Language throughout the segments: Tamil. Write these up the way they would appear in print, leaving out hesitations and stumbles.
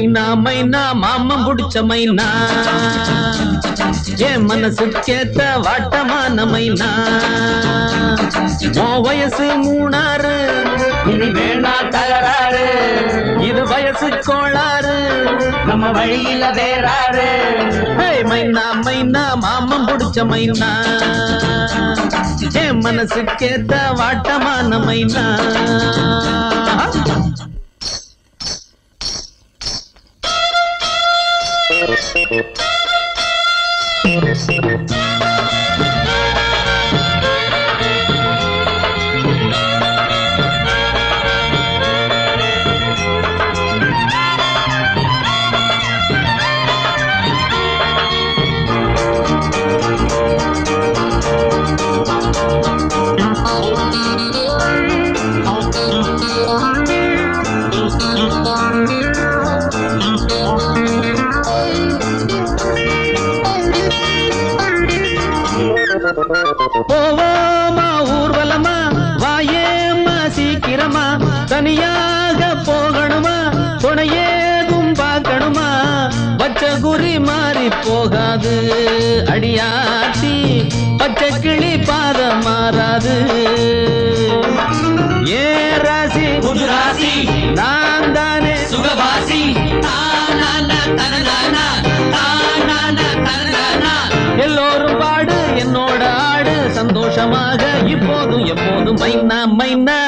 மைனா மைனா மாமம் புடிச்ச மைனா என் மனசுக்கேத்த வாட்டமான மைனா உன் வயசு 3 இனி வேணா தகராறு இது வயசு கோளாறு நம்ம வழியில வேறாரு மைனா மைனா மாமம் புடிச்ச மைனா என் மனசுக்கேத்த வாட்டமான மைனா போவோமா ஊர்வலமா வாயேம்மா சீக்கிரமா தனியாக போகணுமா துணையேதும் பார்க்கணுமா பச்சை குறி மாறி போகாது அடியாத்தி பச்சை கிளி பாதம் மாறாது ஏ ராசி புது ராசி நான் தானே சுகவாசி எல்லோரும் பாடு என்னோட ஆடு சந்தோஷமாக இப்போதும் எப்போதும் மைனா மைனா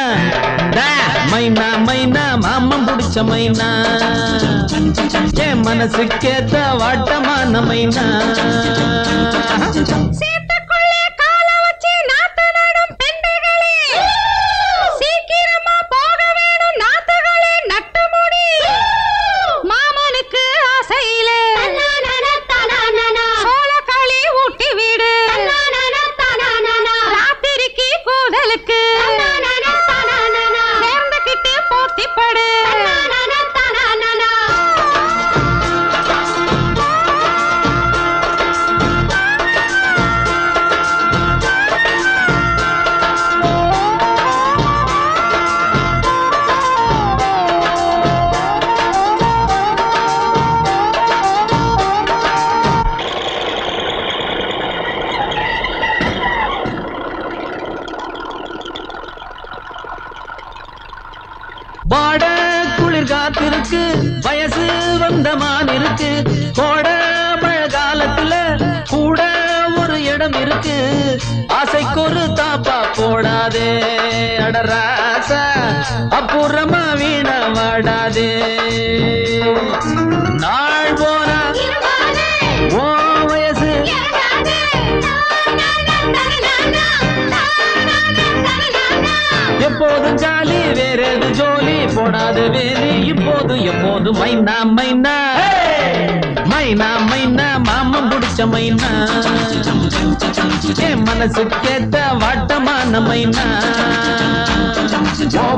மைனா மைனா மாமம் புடிச்ச மைனா என் மனசுக்கேத்த வாட்டமான மைனா வாட குளிர் காத்திருக்கு வயசு வந்த மான் இருக்கு கோட மழை காலத்துல கூட ஒரு இடம் இருக்கு ஆசைக்கு ஒரு தாப்பா போடாதே அடராசா அப்புறமா வீண வாடாதே நாள் போனா ஓ வயசு எப்போதும் ஜாலி வேறது ஜோலி போடாத வேலி இப்போது எப்போது மைனா மைனா மைனா மைனா மாமம் புடிச்ச மைனா என் மனசுக்கேத்த வாட்டமான மைனா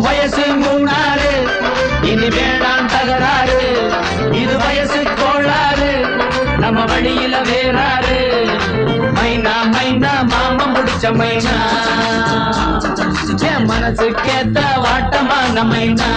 வயசு 3 இனி வேணாம் தகராறு இது வயசு கோளாறு நம்ம வழியில வேறாரு மைனா மைனா மாமம் புடிச்ச மைனா என் மனசுக்கேத்த வாட்டமான மைனா